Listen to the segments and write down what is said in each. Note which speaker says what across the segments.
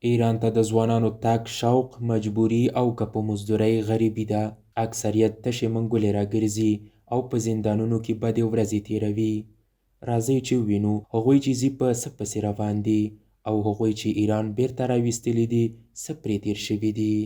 Speaker 1: ایران ته د ځوانانو تګ شوق مجبوري او که په مزدورۍ غریبي ده. اکثریت تشې منګولې راګرځي او په زندانونو کې بدې ورځې تیروي. راځئ چې ووینو هغوی چې ځي په څه پسې روان دي او هغوی چې ایران بیرته راویستلي دي څه پرې تیر شوي دي.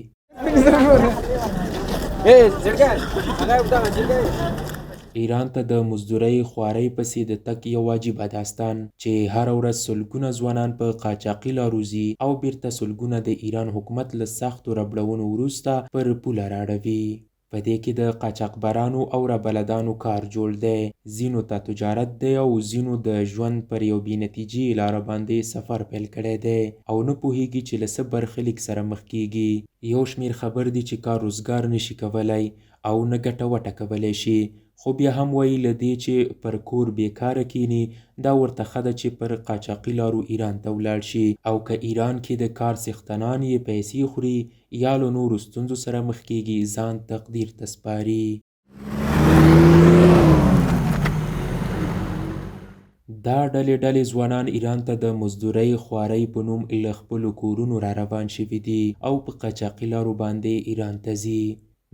Speaker 1: ایران ته د مزدورۍ خوارۍ پسې د تګ یو عجیبه داستان چې هره ورځ سلګونه ځوانان په قاچاقي لارو ځي او بیرته سلګونه د ایران حکومت له سختو ربړونو وروسته پر پوله راړوي. په دې کې د قاچاقبرانو او رابلدانو کار جوړ دی. ځینو ته تجارت دی او ځینو د ژوند پر یو بې نتیجې لاره باندې سفر پیل کړی دی او نه پوهیږي چې له څه برخلیک سره مخ کیږي. یو شمېر خبر دي چې کار روزګار نشي کولی او نه ګټه وټه کولی شي، خو بیا هم وایي له دې چې پر کور بیکاره کینی دا ورته ښه ده چې پر قاچاقي لارو ایران ته ولاړ شي او که ایران کې د کار څښتنان یې پیسې خوري یا له نورو ستونزو سره مخ کیږي ځان تقدیر ته سپاري. دا ډلې ځوانان ایران ته د مزدورۍ خوارۍ په نوم له خپلو کورونو را روان شوي دي او په قاچاقي لارو باندې ایران ته ځي.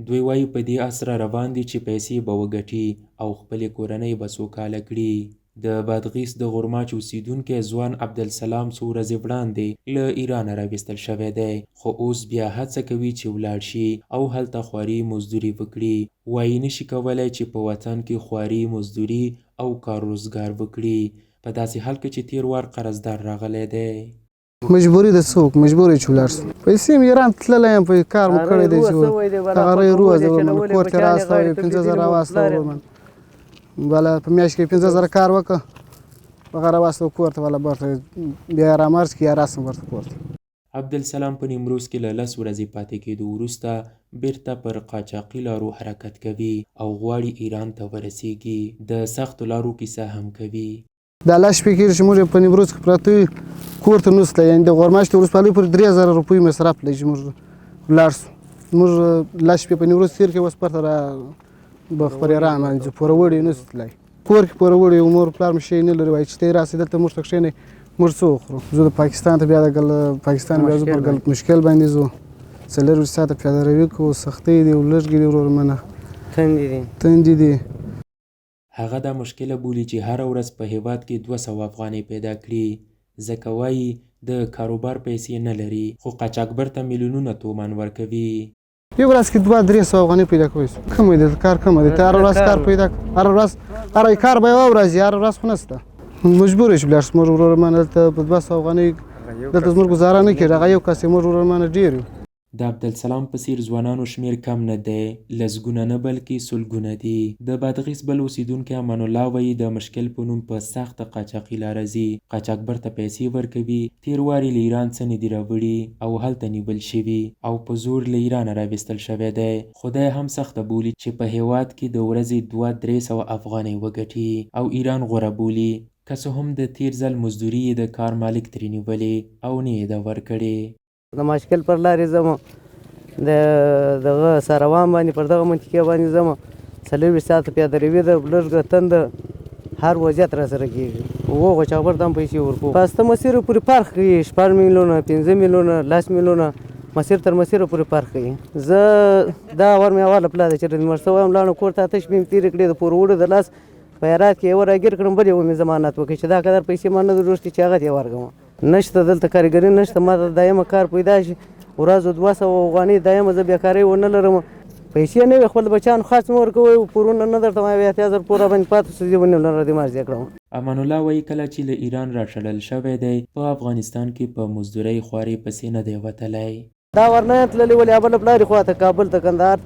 Speaker 1: دوی وایي په دې اسره روان دي چې پیسې به وګټي او خپلې کورنۍ به سوکاله کړي. د بادغیس د غرماچ اوسیدونکی ځوان عبدالسلام څو ورځې وړاندې له ایرانه راویستل شوی دی، خو اوس بیا هڅه کوي چې ولاړ شي او هلته خواري مزدوري وکړي. وایي نشي کولی چې په وطن کې خواري مزدوري او کار روزګار وکړي په داسې حال کې چې تیر وار قرضدار راغلی دی.
Speaker 2: مجبوري ده څوک مجبور چې ولاړ شي. پیسې مې ایران تللی یم، په کار مو کړی دی چې هغه روز کور ته راستوي 50,000 راواستوه من بله په میاشت کې 50,000 کار وکړه هغه راواستوه کور ته بله برته بیا رامرز کړي یا راسم برته کور ته.
Speaker 1: عبدالسلام په نیمروز کې له 10 ورځې پاتې کېدو وروسته بیرته پر قاچاقي لارو حرکت کوي او غواړي ایران ته ورسیږي. د سختو لارو کیسه هم کوي.
Speaker 2: دا لا شپې کېږي چې موږ په نیمروز کې پراته یو کور ته نوسته، یعنې د غورماشت ولسوالۍ پورې 3,000 روپۍ مصرف دی چې موږ ولاړ شو. موږ لا شپې په نیمروز تېر کړې، اوس پرته را به خپل ایران باندې پوره وړی نسو تللی. کور کې پوره وړی یو مور پلار مې شی نه لري، وایي چې ته راسې دلته موږ ته کښېنئ موږ څه وخورو. زه د پاکستان ته بیا د پاکستان بیا زه پر ګلف مشکل باندې ځو 4 ساعته پیاده روي کوو، سختۍ دي لږګې دي ورور منه تندې دي.
Speaker 1: هغه دا مشکله بولي چې هره ورځ په هیواد کې 200 افغانۍ پیدا کړي، ځکه وایي د کاروبار پیسې نه لري خو قاچاقبر ته میلیونونه تومان ورکوي.
Speaker 2: یو ورځ کې 200-300 افغانۍ پیدا کوي، کمه ده کار کمه ده. ته هره ورځ کار پیدا هره ورځ هر کار به یوه ورځ هر ورځ خو نشته. مجبور یې چې ولاړ شو. موږ ورور منه دلته په 200 افغانۍ دلته زموږ ګزاره نه کېږي. هغه یو کس یې موږ ورور منه ډېر یو.
Speaker 1: د عبدالسلام په څېر ځوانانو شمېر کم نه دی، لسګونه نه بلکې سلګونه دي. د بادغیس بل اوسیدونکی امان الله وایي د مشکل په نوم په سخته قاچاقي لاره ځي، قاچاقبر ته پیسې ورکوي، تېر وار یې له ایران څه نه دي راوړي او هلته نیول شوي او په زور له ایرانه راویستل شوی دی. خدای هم سخته بولي چې په هیواد کې د ورځې 200-300 افغانۍ وګټي او ایران غوره بولي، که څه هم د تېر ځل مزدوري یې د کار مالک ترې نیولې او نه یې ده ورکړې.
Speaker 3: د مشکل پر لارې ځم، دغه ساروان باندې پر دغه منطقې باندې ځم 40 ساعته پیاده روي ده، لږ تنده هر وضعیت را سره کېږي. اوه قاچاقبر ته هم پیسې ورکوو. پاسته مسیرو پورې فرق کوي، 6 میلیونه 5 میلیونه 10 میلیونه مسیر تر مسیره پورې فرق کوي. زه دا ور مې اواله پلا ده چې مړ شوی یم، لاړم کور ته اته شپې مې تېرې کړې د پور وړو د لاس په هرات کې یوه راګیر کړم، بل یوه مې ضمانت وکړي چې دا قدر پیسې ما نه درلوستې چې هغه ته یې ورکړم. نشته دلته کارګري نشته، ما ته دایمه کار پیدا شي ورځو 200 افغانۍ دایمه زه بیکارۍ ونه لرم، پیسې نه وي، خپل بچیانو خرڅ مه ورکوئ، پورونه نه درته وایم 8000 پور راباندې پاته شو، زه ونیول نه دماغ زیات کړم.
Speaker 1: امان الله وایي کله چې له ایران راشړل شوی دی په افغانستان کې په مزدورۍ خوارۍ پسې نه دی وتلی.
Speaker 3: دا ور نه یم تللی، ولې بله پلارې خواته کابل ته کندهار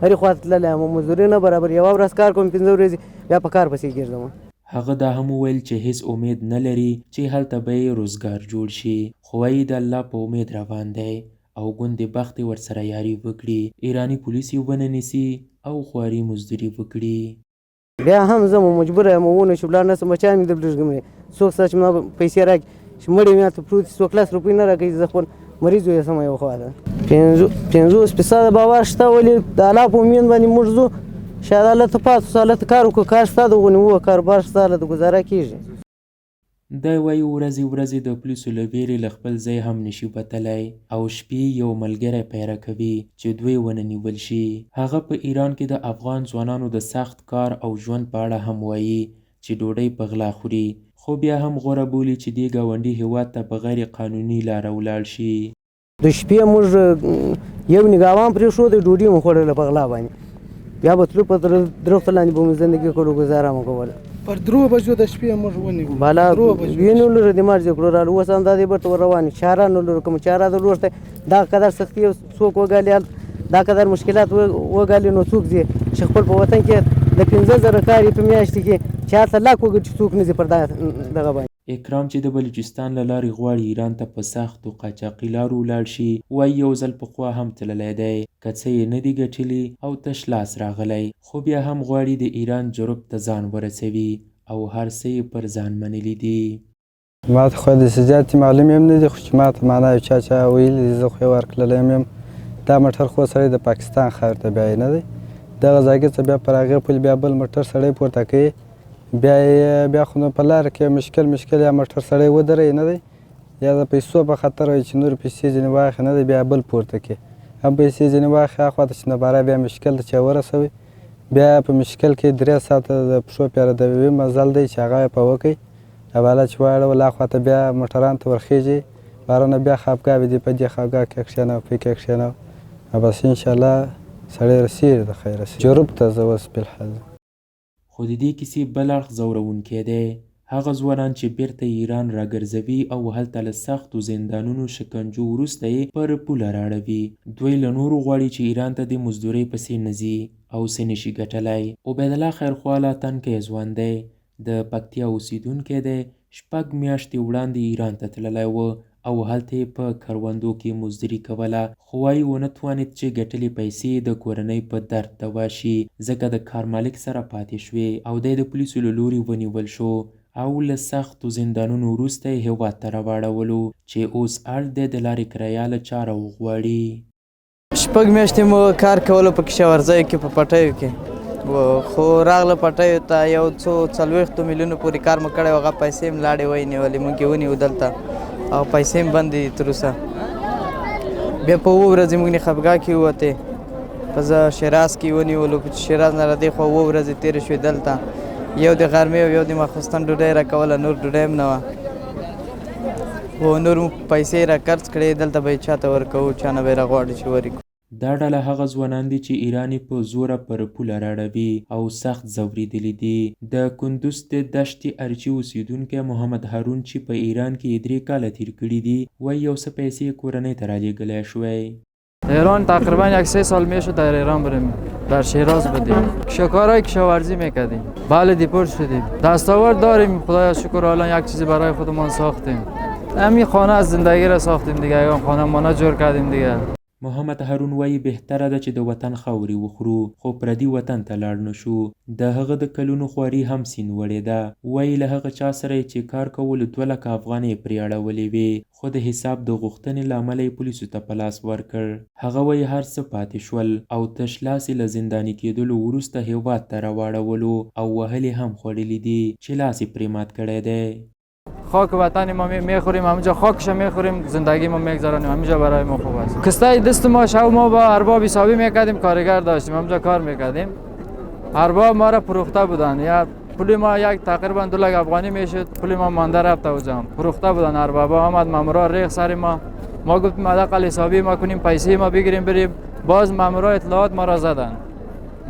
Speaker 3: هرې خواته تللی یم، مزدوري نه برابر، یوه ورځ کار کوم 5 ورځې بیا په کار پسې ګرځم.
Speaker 1: هغه دا هم وویل چې هیڅ امید نه لري چې هلته به یې روزګار جوړ شي، خو وایي د الله په امید روان دی او ګوندې بخت یې ورسره یاري وکړي، ایراني پولیس یې ونه نیسي او خواري مزدوري وکړي.
Speaker 3: بیا هم زه مجبوره یم ونه شو ولاړ نه شم، بچیان مې درلږمې څوک سته چې ما پیسې راکړي، چې مړی مې هلته پروت 100 لاس روپۍ نه راکوي، زه خپل مریض ویسم یوه خواته 50% باور شته، ولې د الله په امید باندې موږ ځو، شاید الله ته پاتې اوس الله ته کار وکړو، کار شته د غونې ووه کاروبار شته، الله د ګزاره کېږي.
Speaker 1: دی وایي ورځې د پولیسو له ویرې له خپل ځای هم نشي وتلی او شپې یو ملګری پیره کوي چې دوی ونه نیول شي. هغه په ایران کې د افغان ځوانانو د سخت کار او ژوند په اړه هم وایي چې ډوډۍ په غلا خوري، خو بیا هم غوره بولي چې دې ګاونډي هیواد ته په غیر قانوني لاره ولاړ شي.
Speaker 3: د شپې موږ یو نګاوان پرېښود، ډوډۍ مو خوړله په غلا باندې، بیا به تلو په درختو لاندې به مو زندګي کړو، ګزاره مو کوله.
Speaker 2: پر 3 بجو د شپې موږ ونیو
Speaker 3: بالا وینو لره د مارځ کړو رالو اوس اندازې برته روان چاره نو لره کوم چاره د لورته دا قدر سختي څوک وګالي دا قدر مشکلات وګالي نو څوک دي چې خپل په وطن کې د 15000 کاري په میاشت کې چاته لاک وګړي چې څوک نه دي پر دغه باندې.
Speaker 1: اکرام چې د بلوچستان له لارې غواړي ایران ته په سختو قاچاقي لارو ولاړ شي، وایي یو ځل پخوا هم تللی دی، که څه یې نه دي ګټلي او تش لاس راغلی، خو بیا هم غواړي د ایران جرب ته ځان ورسوي او هر څه یې پر ځان منلي دي.
Speaker 4: ما ته خو داسې زیاتې معلوم یم نه دي، خو چې ما ته معنا یو چا ویلي دي زه خو یې ورکړلی یم. دا موټر خو سړی د پاکستان خاورې ته بیایي نه دی، دغه ځای څه بیا پر هغې پل بیا بل موټر سړی پورته کوي، بیا خو نو په لاره کې مشکل یا موټر سړی ودروي نه دی، یا د پیسو په خطر وي چې نور پیسې ځینې واخلي نه دی، بیا بل پورته کوي، هم پیسې ځینې واخلي هخوا ته چې نباره بیا مشکل ته چې ورسوي، بیا په مشکل کې 3 ساعته د پښو پیادوي مزل دی چې هغه یې په وکړي، اوله چې واړول هخوا ته بیا موټرانو ته ورخیږي، بارونه بیا خوابګاه دي په دې خوابګاه کې کښېنه په کې کښېنه او بس انشاءالله سړی رسېږي د خیر رسېږي. جرب ته زه اوس بالحال.
Speaker 1: خو د دې کیسې بل اړخ ځورونکی دی، هغه ځوانان چې بیرته ایران راګرځوي او هلته له سختو زندانونو شکنجو وروسته یې پر پوله راړوي. دوی له نورو غواړي چې ایران ته د مزدورۍ پسې نه ځي او څه نشي ګټلی. عبیدالله خیرخواله تنکی ځوان دی، د پکتیا اوسیدونکی دی، 6 میاشتې وړاندې ایران ته تللی و او هلته یې په کروندو کې مزدوري کوله، خو وایي ونه توانید چې ګټلې پیسې د کورنۍ په درد دوا شي، ځکه د کار مالک سره پاتې شوې او دی د پولیسو له لورې ونیول شو او له سختو زندانونو وروسته یې هیواد ته راواړولو چې اوس اړ دی د لارې کرایه له چاره وغواړي.
Speaker 5: 6 میاشتې مو کار کولو په کشاورزۍ کې په پټیو کې، خو راغله پټیو ته یو څو 40 میلیونو پورې کار مو کړی، هغه پیسې هم لاړې ونیولې، موږ یې ونیو دلته او پیسې هم بندې دي تر اوسه. بیا په 2 ورځې موږ نه خفګاه کې ووتې، په زه شیراز کې ونیولو، په شیراز نه را دې خوا 2 ورځې تېرې شوې دلته، یو د غرمې او یو د ماخوستن ډوډۍ راکوله، نور ډوډۍ هم نه وه، خو نور مو پیسې را قرض کړې، دلته به یې چاته ورکوو، چا نه به یې راغواړي چې ورکړو.
Speaker 1: دا ډله هغه ځوانان دي چې ایران یې په زوره پر پوله راړوي او سخت ځورېدلي دي. د کندوز د دشتې ارچي اوسیدونکی محمد هارون چې په ایران کې 3 کاله تیر کړي دي، وایي یو څه پیسې کورنۍ ته رالیږلی شوی.
Speaker 6: ایران تقریبا 1 سال میشه در ایران بریم، در شیراز بودیم، کارهای کشاورزی میکردیم، بله دیپورت شدیم، دستاورد داریم خدایا شکر، الان یک چیزی برای خودمان ساختیم، همین خانه از زندگی را ساختیم دیگه، خانه مانه جور کردیم دیگه.
Speaker 1: محمد هارون وایي بهتره ده چې د وطن خاورې وخورو، خو پردي وطن ته لاړ نشو. د هغه د کلونو خواري هم سین وړې ده، وایي له هغه چا سره چې کار کولو 2 لکه افغانۍ پرې اړولې وې، خو د حساب د غوښتنې له امله یې پولیسو ته په لاس ورکړ. هغه وایي هر څه پاتې شول او تش لاس له زنداني کېدلو وروسته هیواد ته راواړولو او وهلې هم خوړلي دي چې لاس یې پرې مات کړی دی.
Speaker 6: خاک وطن ما میخوریم، همونجا خاکش میخوریم، زندگی ما میگذرانیم، همونجا برای ما خوب است. کستای دست ما شب ما با ارباب حسابی میکردیم، کارگر داشتیم، همونجا کار میکردیم، ارباب ما را فروخته بودن، یا پول ما یک تقریبا 2 لک افغانی میشد، پول ما مانده رفته اوجام، فروخته بودن اربابا. آمد مامورا ریخ سر ما گفتیم حداقل حسابی ما کنیم، پیسه ما بگیریم بریم، باز مامورا اطلاعات ما را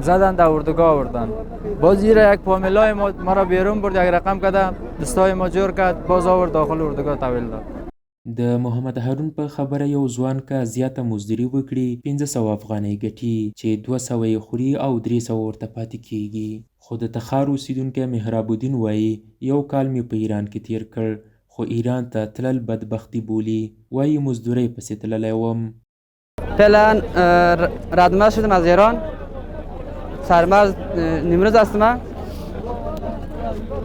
Speaker 6: زدن در اردوگاه آوردن، باز زیر یک فامیلای ما را بیرون برد، یک رقم کده دستای ما جور کرد، باز آورد داخل اردوگاه تحویل داد.
Speaker 1: د محمد هارون په خبره یو ځوان که زیاته مزدوري وکړي 500 افغانۍ ګټي چې 200 یې خوري او 300 ورته پاتې کیږي. خو د تخار اوسیدونکی مهراب الدین وایي 1 کال مې په ایران کې تیر کړ، خو ایران ته تلل بدبختي بولي. وایي مزدورۍ پسې تللی وم.
Speaker 7: فعلا ردمرد شدم از ایران، سرمرز نیمروز هستم.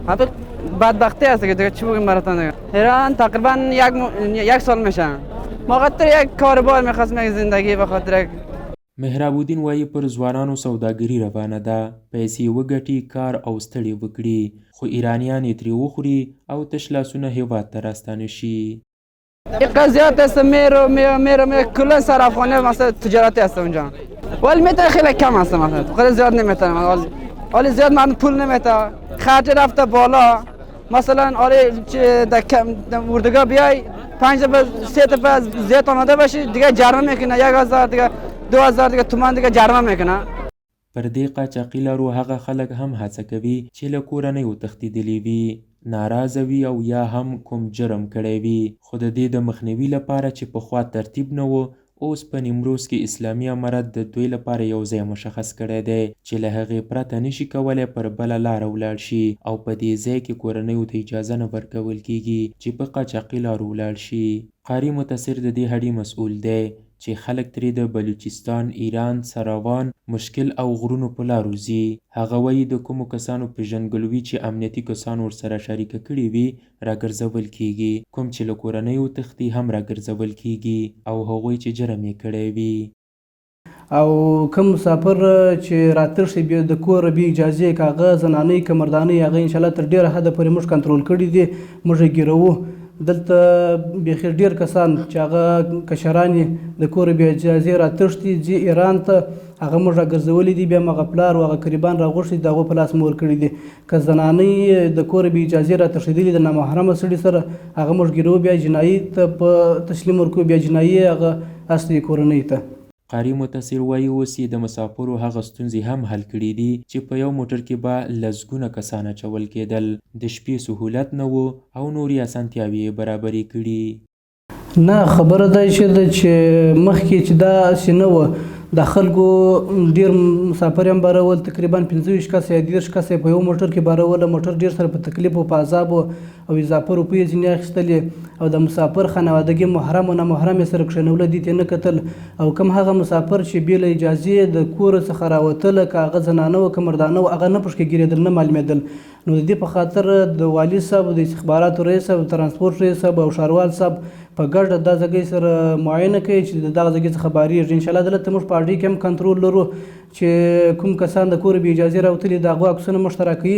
Speaker 7: همه بدبختی هست که دیگه چی بگیم براتون دیگه. ایران تقریبا 1 سال میشه. ما خاطر یک کاربار میخواستم، یک زندگی به خاطر
Speaker 1: مهراب الدین وایي پر ځوانانو سوداګري روانه ده، پیسې وګټي، کار او ستړي وکړي، خو ایرانیان یې ترې وخوري او تش لاسونه هیواد ته راستانه شي.
Speaker 7: قضیات است میره کلا سر افغانی مثلا تجارتی است اونجا ولی میتونه خیلی کم است مثلا خیلی زیاد نمیتونه ولی زیاد من پول نمیته خرج رفته بالا مثلا آره اردوگاه بیای 5 دفعه 3 دفعه زیاد آماده باشی دیگه جرمه میکنه 1000 دیگه 2000 دیگه تومان دیگه جرمه میکنه.
Speaker 1: پر دې قاچاقي لارو هغه خلک هم هڅه کوي چې له کورنیو تښتېدلي وي، ناراضه وي او یا هم کوم جرم کړی وي، خو د دې د مخنیوي لپاره چې پخوا ترتیب نه و، اوس په نیمروز کې اسلامي امارت د دوی لپاره یو ځای مشخص کړی دی چې له هغې پرته نشي کولی پر بله لاره ولاړ شي او په دې ځای کې کورنیو ته اجازه نه ورکول کیږي چې په قاچاقي لارو ولاړ شي. قاري متصر د دې هډې مسؤل دی چې خلک ترې د بلوچستان، ایران، سراوان، مشکل او غرونو په لارو ځي. هغه وایي د کومو کسانو پیژندګلوي چې امنیتي کسان ورسره شریکه کړي وي راګرځول کیږي، کوم چې له کورنیو تښتي هم راګرځول کیږي او هغوی چې جرم یې کړی وي.
Speaker 8: او کوم مسافر چې راتښتي بیا د کور بې اجازې که هغه زنانۍ که مردانۍ هغه انشاءالله تر ډېره حده پورې موږ کنټرول کړي دي، موږ یې ګیروو. دلته بیخي ډېر کسان چې هغه کشران یې د کور بې اجازې راتښتي ځي ایران ته، هغه موږ راګرځولي دي، بیا هغه پلار او هغه قریبان راغوښتي د هغو په لاس مو ورکړي دي. که زنانۍ د کور بې اجازې راتښتېدلي د نامحرمه سړي سره هغه موږ ګیروو، بیا جنایي ته په تسلیم ورکوو، بیا جنایي هغه استوي کورنۍ ته.
Speaker 1: قاري متصر وایي اوس یې د مسافرو هغه ستونزې هم حل کړي دي چې په یو موټر کې به لسګونه کسان اچول کېدل، د شپې سهولت نه و او نورې اسانتیاوې یې برابرې کړي.
Speaker 8: نه خبره دا چې مخکې چې داسې نه وه، د خلکو ډېر مسافر هم بارول، تقریبا 25 کسه یا 30 کسه په یو موټر کې باروله. موټر ډېر سره په تکلیف او په عذابو او اضافه روپۍ یې ځینې اخیستلې او د مسافر خانوادګي محرم او نامحرم یې سره کښېنوله، دې ته یې نه کتل. او کوم هغه مسافر چې بې له اجازې د کور څخه راوتله، که هغه زنانه وه که مردانه وه، هغه نه پشکې ګیرېدل، نه معلومېدل. نو د دې په خاطر د والي صاحب، د استخباراتو رئیس صاحب، ترانسپورټ رئیس صاحب او ښاروال صاحب په ګډه دا ځګۍ سره معاینه کوي چې د دغه ځګۍ څخه بارېږي. انشاءالله دلته موږ په اډې کې هم کنټرول لرو چې کوم کسان د کور بې اجازې راوتلي د هغو عکسونه موږ ته راکوي.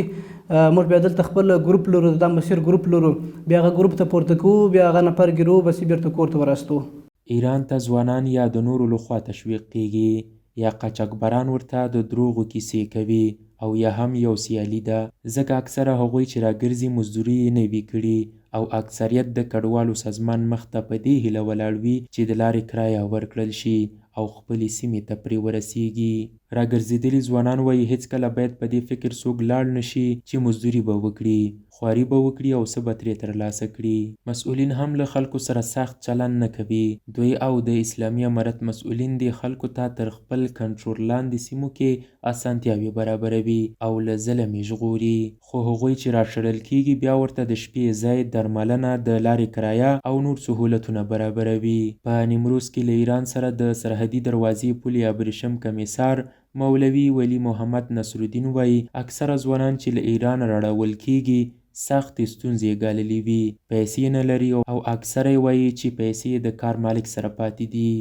Speaker 8: موږ بیا دلته خپل ګروپ لرو، د مسیر ګروپ لرو، بیا هغه ګروپ ته پورته کوو، بیا هغه نفر ګیرو، بس یې بېرته کور ته ورستو.
Speaker 1: ایران ته ځوانان یا د نورو لخوا تشویق کیږي یا قاچاقبران ورته د دروغو کیسې کوي او یا هم یو سیالي ده، ځکه اکثره هغوی چې راګرځي مزدوري یې نه وي کړي او اکثریت د کډوالو سازمان مخ ته په دې هیله ولاړ وي چې د لارې کرایه ورکړل شي او خپلې سیمې ته پرې ورسیږي. راګرځېدلي ځوانان وایي هیڅکله باید په دې فکر څوک لاړ نشي چې مزدوري به وکړي، خواري به وکړي او څه به ترې ترلاسه کړي. مسؤلین هم له خلکو سره سخت چلند نه کوي. دوی او د اسلامي امارت مسؤلین دې خلکو ته تر خپل کنټرول لاندې سیمو کې اسانتیاوې برابروي او له ظلم یې ژغوري، خو هغوی چې راشړل کیږي بیا ورته د شپې ځای، درملنه، د لارې کرایه او نور سهولتونه برابروي. په نیمروز کې له ایران سره د سرحدي دروازې پل یا ابریشم کمیسار مولوي ولی محمد نصرالدین وایي اکثره ځوانان چې له ایران راړول کیږي سختې ستونزې یې ګاللې وي، پیسې نه لري او اکثره یې وایي چې پیسې د کار مالک سره پاتې دي.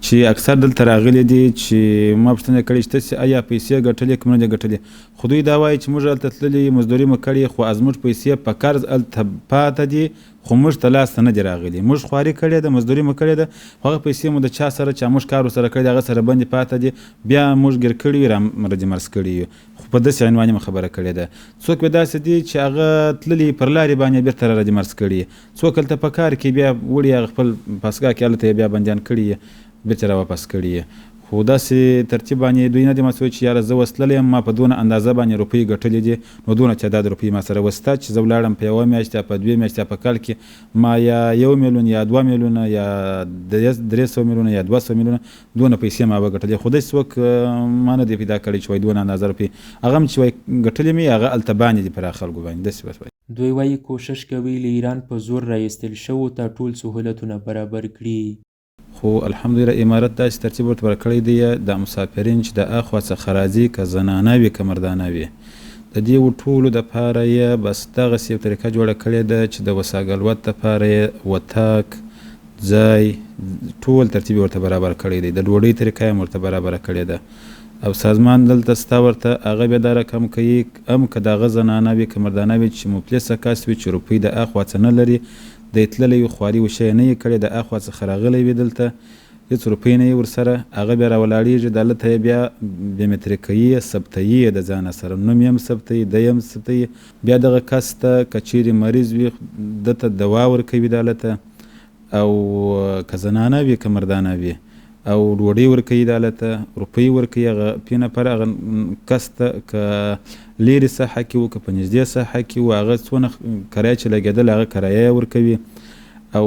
Speaker 9: چې اکثر دلته راغلي دي چې ما پوښتنه کړې چې تاسې آیا پیسې ګټلې که نه دي ګټلې، خو دوی دا وایي چې موږ هلته تللي مزدوري مو کړې خو زموږ پیسې په قرض هلته پاته دي خو موږ ته لاس ته نه دي راغلي. موږ خواري کړې ده، مزدوري مو کړې ده، خو هغه پیسې مو د چا سره چې موږ کار ورسره کړی دی هغه سره بندې پاته دي، بیا موږ ګیر کړي یو رادې مرز کړي یو، خو په داسې عنوان یې خبره کړې ده. څوک به داسې دي چې هغه تللي پر لارې باندې بېرته رادې مرز کړي، څوک هلته په کار کې بیا وړي هغه خپل پاسګاه کې هلته یې بیا بندیان کړي بیرته را واپس کړي. خو داسې ترتیب باندې دوی نه دي مسؤل چې یاره زه اوس تللی یم، ما په دونه اندازه باندې روپۍ ګټلې دي، نو دونه تعداد روپۍ ما سره وسته چې زه ولاړم په 1 میاشت یا په 2 میاشت یا په کال کې ما یا 1 میلیون یا 2 میلیونه یا 300 میلیونه یا 200 میلیونه دونه پیسې ما وګټلې. خو داسې څوک ما نه دی پیدا کړی چې وایي دونه اندازه روپۍ هغه هم چې وایي ګټلې مې هغه هلته باندې دي پر خلکو باندې داسې بس وایي.
Speaker 1: دوی وایي کوشش کوي له ایران په زور رایستل شوو ته ټول سهولتونه برابر کړي.
Speaker 9: خو الحمدلله امارت داسې ترتیب ورته ورکړی دی د مسافرین چې د اخوا څخه راځي که زنانه وي که مردانه وي د دې ټولو دپاره یې بس دغسې یو طریقه جوړه کړې ده چې د وساګلوت دپاره یې وتاک ځای ټول ترتیب ورته برابر کړی دی، د ډوډۍ طریقه هم ورته برابره کړې ده او سازمان دلته ستا ورته هغه بیا دا رقم کوي هم که د هغه زنانه وي که مردانه وي چې مفلسه کس وي چې روپۍ د اخوا څه نه لري، دی تللی وي خواري وشی نه یې کړې، د اخوا څخه راغلی وي دلته هېڅ روپۍ نه یې ورسره، هغه بیا راولاړېږي دلته یې بیا بیومتریک کوي، ثبتوي یې د ځانه سره، نوم یې هم ثبتوي، دی هم ثبتوي، بیا دغه کس ته که چیرې مریض وي ده ته دوا ورکوي دلته او که زنانه وي که مردانه وي او ډوډۍ ورکوي دلته، روپۍ ورکوي هغه پې نفر هغه کس ته که لرې ساحه کې و که په نږدې ساحه کې و هغه څونه کرایه چې لګېدل هغه کرایه یې ورکوي او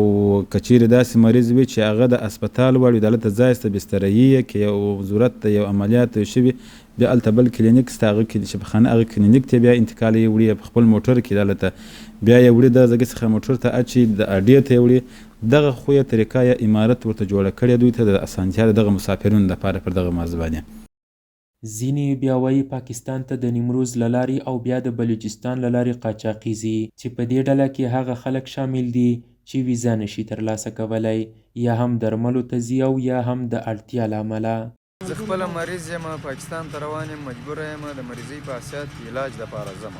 Speaker 9: که چیرې داسې مریض وي چې هغه د اسپتال وړ وي دلته ځای شته بسترهیي یې که یو ضرورت د یو عملیات شوي بیا هلته بل کلینیک شته هغه شفاخانه هغه کلینیک ته بیا انتقال یې وړي په خپل موټر کې دلته بیا یې وړي دغه ځای څخه موټر ته اچي د اډې ته یې وړي، دغه خو یې طریقه یا عمارت ورته جوړه کړې دوی ته د اسانتیا د دغه مسافرینو لپاره پر دغه موضوع باندې.
Speaker 1: ځینې بیا وایي پاکستان ته د نیمروز له لارې او بیا د بلوچستان له لارې قاچاقي چې په دې ډله کې هغه خلک شامل دي چې ویزا نشي ترلاسه کولی یا هم درملو ته ځي او یا هم د اړتیا له امله.
Speaker 10: زه خپله مریض یم، پاکستان ته روان یم، مجبوره یم د مریضۍ په اساس علاج دپاره ځم،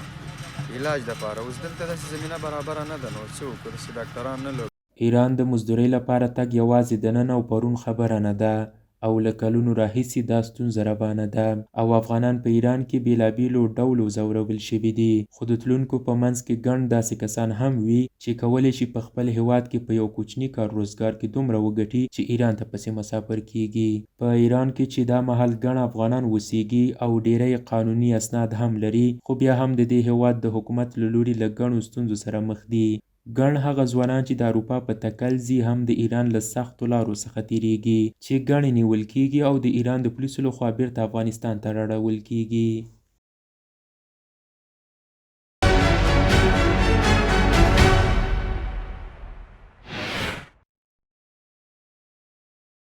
Speaker 10: علاج دپاره اوس دلته داسې زمینه برابره نه ده، نو څه وکړو، داسې ډاکټران نه لرو.
Speaker 1: ایران د مزدورۍ لپاره تګ یوازې د نن او پرون خبره نه ده او له کلونو راهیسې دا ستونزه روانه ده او افغانان په ایران کې بېلابېلو ډولو ځورول شوي دي، خو د تلونکو په منځ کې ګڼ داسې کسان هم وي چې کولی شي په خپل هیواد کې په یو کوچني کار روزګار کې دومره وګټي چې ایران ته پسې مسافر کیږي. په ایران کې چې دا مهال ګڼ افغانان اوسیږي او ډیری قانوني اسناد هم لري، خو بیا هم د دې هیواد د حکومت له لوري له ګڼو ستونزو سره مخ دي. ګڼ هغه ځوانان چې د اروپا په تکل ځي هم د ایران له سختو لارو څخه تیریږي چې ګڼې نیول کیږي او د ایران د پولیسو لخوا بیرته افغانستان ته راړول کیږي.